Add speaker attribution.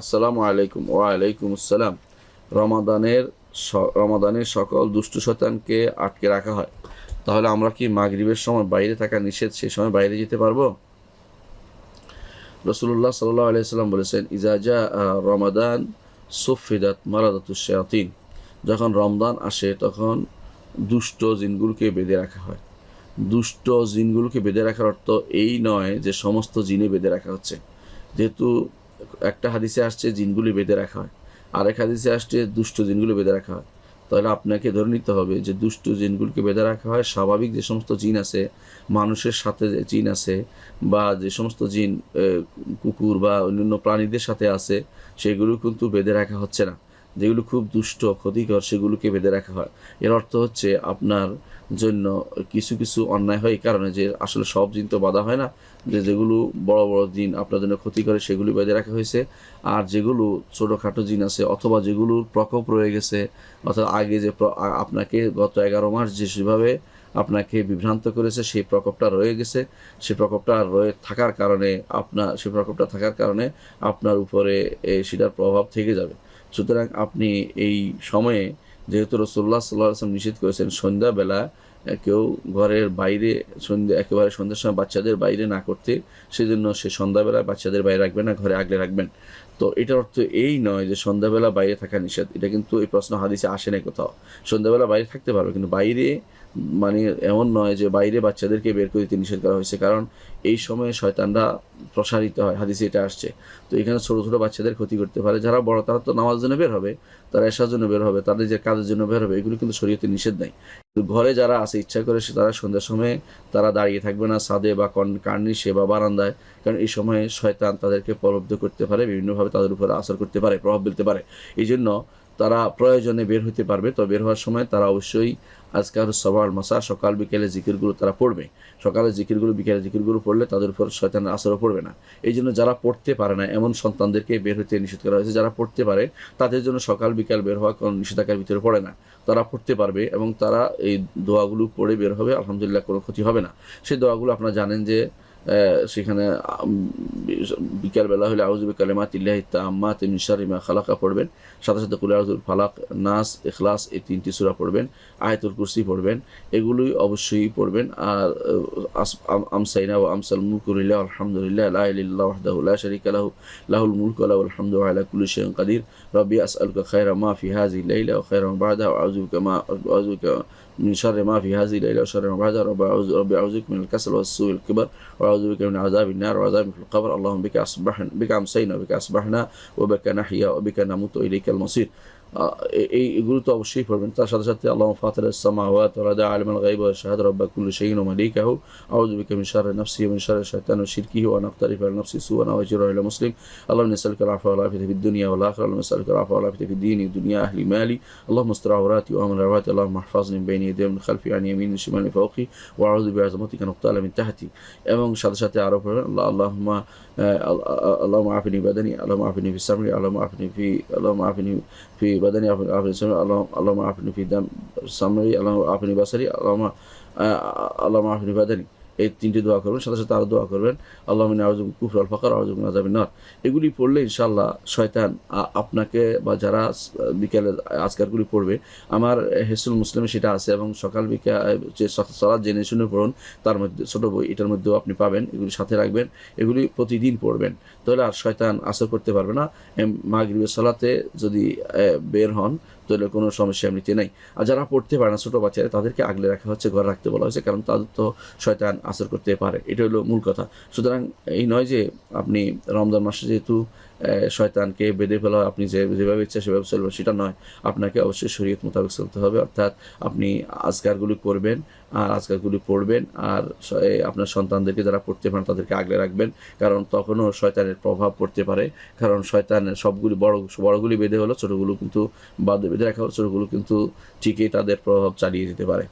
Speaker 1: আসসালামু আলাইকুম। ওয়ালাইকুম আসসালাম। রমাদানের রমাদানের সকল দুষ্ট শয়তানকে আটকে রাখা হয়, তাহলে আমরা কি মাগরিবের সময় বাইরে থাকা নিষেধ, সেই সময় বাইরে যেতে পারবো? রাসূলুল্লাহ সাল্লাল্লাহু আলাইহি সাল্লাম বলেছেন, ইজা জা রমাদান সুফিদাত মারাদাতুশ শায়াতিন। যখন রমজান আসে তখন দুষ্ট জিনগুলোকে বেঁধে রাখা হয়। দুষ্ট জিনগুলোকে বেঁধে রাখার অর্থ এই নয় যে সমস্ত জিনে বেঁধে রাখা হচ্ছে, যেহেতু একটা হাদিসে আসছে জিনগুলি বেঁধে রাখা হয়, আরেক হাদিসে আসছে দুষ্ট জিনগুলো বেঁধে রাখা হয়। তাহলে আপনাকে ধরে নিতে হবে যে দুষ্ট জিনগুলোকে বেঁধে রাখা হয় স্বাভাবিক যে সমস্ত জিন আছে, মানুষের সাথে যে জিন আছে, বা যে সমস্ত জিন কুকুর বা অন্যান্য প্রাণীদের সাথে আছে, সেগুলো কিন্তু বেঁধে রাখা হচ্ছে না। যেগুলো খুব দুষ্ট ক্ষতিকর সেগুলোকে বেঁধে রাখা হয়। এর অর্থ হচ্ছে আপনার জন্য কিছু কিছু অন্যায় হয় এই কারণে যে আসলে সব জিন তো বাধা হয় না, যে যেগুলো বড় বড় জিন আপনার জন্য ক্ষতি করে সেগুলি বেঁধে রাখা হয়েছে। আর যেগুলো ছোটোখাটো জিন আছে অথবা যেগুলোর প্রকোপ রয়ে গেছে, অর্থাৎ আগে যে আপনাকে গত 11 মাস যেভাবে আপনাকে বিভ্রান্ত করেছে সেই প্রকোপটা রয়ে গেছে, সেই প্রকোপটা রয়ে থাকার কারণে সেই প্রকোপটা থাকার কারণে আপনার উপরে সেটার প্রভাব থেকে যাবে। সুতরাং আপনি এই সময়ে, যেহেতু রাসূলুল্লাহ সাল্লাল্লাহু আলাইহি ওয়াসাল্লাম নিষেধ করেছেন সন্ধ্যাবেলা কেউ ঘরের বাইরে একেবারে সন্ধ্যার সময় বাচ্চাদের বাইরে না করতে, সেজন্য সে সন্ধ্যাবেলা বাচ্চাদের বাইরে রাখবেন না, ঘরে আগলে রাখবেন। তো এটার অর্থ এই নয় যে সন্ধ্যাবেলা বাইরে থাকা নিষেধ, এটা কিন্তু এই প্রশ্ন হাদিসে আসে না কোথাও। সন্ধ্যাবেলা বাইরে থাকতে পারবে, কিন্তু বাইরে মানে এমন নয় যে বাইরে বাচ্চাদেরকে বের করে দিতে নিষেধ করা হয়েছে, কারণ এই সময়ে শয়তানরা প্রসারিত হয়, হাদিসে এটা আসছে। তো এখানে ছোটো ছোটো বাচ্চাদের ক্ষতি করতে পারে। যারা বড় তারা তো নামাজ জন্য বের হবে, তারা এশার জন্য বের হবে, তাদের যে কাজের জন্য বের হবে, এগুলো কিন্তু শরীয়তে নিষেধ নাই। কিন্তু ঘরে যারা আছে ইচ্ছা করে তারা সন্ধ্যার সময় তারা দাঁড়িয়ে থাকবে না ছাদে বা কার্নিশে বা বারান্দায়, কারণ এই সময়ে শয়তান তাদেরকে প্রলুব্ধ করতে পারে, বিভিন্নভাবে তাদের উপরে আসর করতে পারে, প্রভাব ফেলতে পারে। এই জন্য তারা প্রয়োজনে বের হতে পারবে, তো বের হওয়ার সময় তারা অবশ্যই আজকার সবার মাসা সকাল বিকেলে জিকিরগুলো তারা পড়বে। সকালে জিকিরগুলো বিকেলে জিকিরগুলো পড়লে তাদের উপর শয়তানের আসরও পড়বে না। এই জন্য যারা পড়তে পারে না এমন সন্তানদেরকে বের হতে নিষেধ করা হয়েছে। যারা পড়তে পারে তাদের জন্য সকাল বিকাল বের হওয়া কোনো নিষেধাজ্ঞার ভিতরে পড়ে না। তারা পড়তে পারবে এবং তারা এই দোয়াগুলো পড়ে বের হবে, আলহামদুলিল্লাহ কোনো ক্ষতি হবে না। সেই দোয়াগুলো আপনারা জানেন যে সেখানে বিকালবেলা হলে আউযু বিকালিমাতিল্লাহি তাম্মাতি মিন শাররি মা খালাকা পড়বেন, সাথে সাথে কুল আউযু ফালাক, নাস, ইখলাস এই 3টি সূরা পড়বেন, আয়াতুল কুরসি পড়বেন, এগুলোই অবশ্যই পড়বেন। আর আমসাইনা ওয়া আমসাল মুলকু লিল্লাহি আলহামদুলিল্লাহ লা ইলাহা ইল্লাল্লাহু ওয়াহদাহু লা শারীকা লাহু লাহুল মুলকু ওয়া লাহুল হামদু ওয়া আলা কুল্লি শাইইন কাদির। রব্বি আসআলুকা খায়রা মা ফি হাযিহি লাইলা ওয়া খায়রা মা বা'দাহা ওয়া আউযু বিকা من شر ما في هذه الليلة وشر ما بعدها. رب أعوذ بك من الكسل والسوء والكبر وأعوذ بك من عذاب النار وعذاب في القبر. اللهم بك أمسينا وبك أصبحنا وبك نحيا وبك نموت وإليك المصير. এগুলো তো অবশ্যই পড়বেন। তার সাথে সাথে আল্লাহুম্মা ফাতিরাস সামাওয়াতি ওয়াল আরদি আলিমাল গায়বি ওয়াশ শাহাদাতি রাব্বা কুল্লি শাইইন ওয়া মালিকাহু আউযু বিকা মিন শাররি নাফসি ওয়া মিন শাররি শাইতানি ওয়া শিরকিহি ওয়া আন আক্তারিফা আলা নাফসি সুআন ওয়া আজরা ইলা মুসলিম। আল্লাহুম্মা নাসআলুকা আল আফওয়া ওয়াল আফিয়াতা ফিদ দুনিয়া ওয়াল আখিরাহ। আল্লাহুম্মা নাসআলুকা আল আফওয়া ওয়াল আফিয়াতা ফিদ দীনি দুনিয়া আহলি মালি। আল্লাহুম্মা আসtur awrati wa amin rawati. আল্লাহুম্মা ihfazni min bayni yaday wa min khalfi an yamini shimali fawqi wa a'udhu bi'azamatika an uqtala min tahti। এবং সাথে সাথে আরো পড়বেন আল্লাহুম্মা اللهم عافني بدني، اللهم عافني في سمعي، اللهم عافني في بدني، عافني سمعي، اللهم عافني في دم سمعي، اللهم عافني بصري، اللهم عافني بدني। এই 3টি দোয়া করবেন, সাথে সাথে আরও দোয়া করবেন আল্লাহুম্মা ইন্নী আউযু বিকা কুফর ওয়াল ফাকর ওয়া আউযু বিকা মিন আযাবিন নার। এগুলি পড়লে ইনশাআল্লাহ শয়তান আপনাকে, বা যারা বিকেলে আজকারগুলি পড়বে, আমার হিসনুল মুসলিমে সেটা আছে, এবং সকাল বিকাল যে সালাত জেনে শুনে পড়ুন তার মধ্যে ছোট বই, এটার মধ্যেও আপনি পাবেন। এগুলি সাথে রাখবেন, এগুলি প্রতিদিন পড়বেন, তাহলে আর শয়তান আসর করতে পারবে না। মাগরিবের সালাতে যদি বের হন তাহলে কোনো সমস্যা এমনিতে নেই। আর যারা পড়তে পারে না ছোটো বাচ্চারা, তাদেরকে আগলে রাখা হচ্ছে, ঘরে রাখতে বলা হয়েছে, কারণ তাদের তো শয়তান আসর করতে পারে। এটা হলো মূল কথা। সুতরাং এই নয় যে আপনি রমজান মাসে যেহেতু শয়তানকে বেঁধে ফেলা, আপনি যেভাবে ইচ্ছা সেভাবে চলবেন, সেটা নয়। আপনাকে অবশ্যই শরীয়ত মোতাবেক চলতে হবে, অর্থাৎ আপনি আজকারগুলি করবেন আর আজকারগুলি পড়বেন, আর আপনার সন্তানদেরকে যারা পড়তে পারেন তাদেরকে আগলে রাখবেন, কারণ তখনও শয়তানের প্রভাব পড়তে পারে। কারণ শয়তানের সবগুলি বড়গুলি বেঁধে হলো, ছোটোগুলো কিন্তু বেঁধে রাখা হলো, ছোটোগুলো কিন্তু ঠিকই তাদের প্রভাব চালিয়ে যেতে পারে।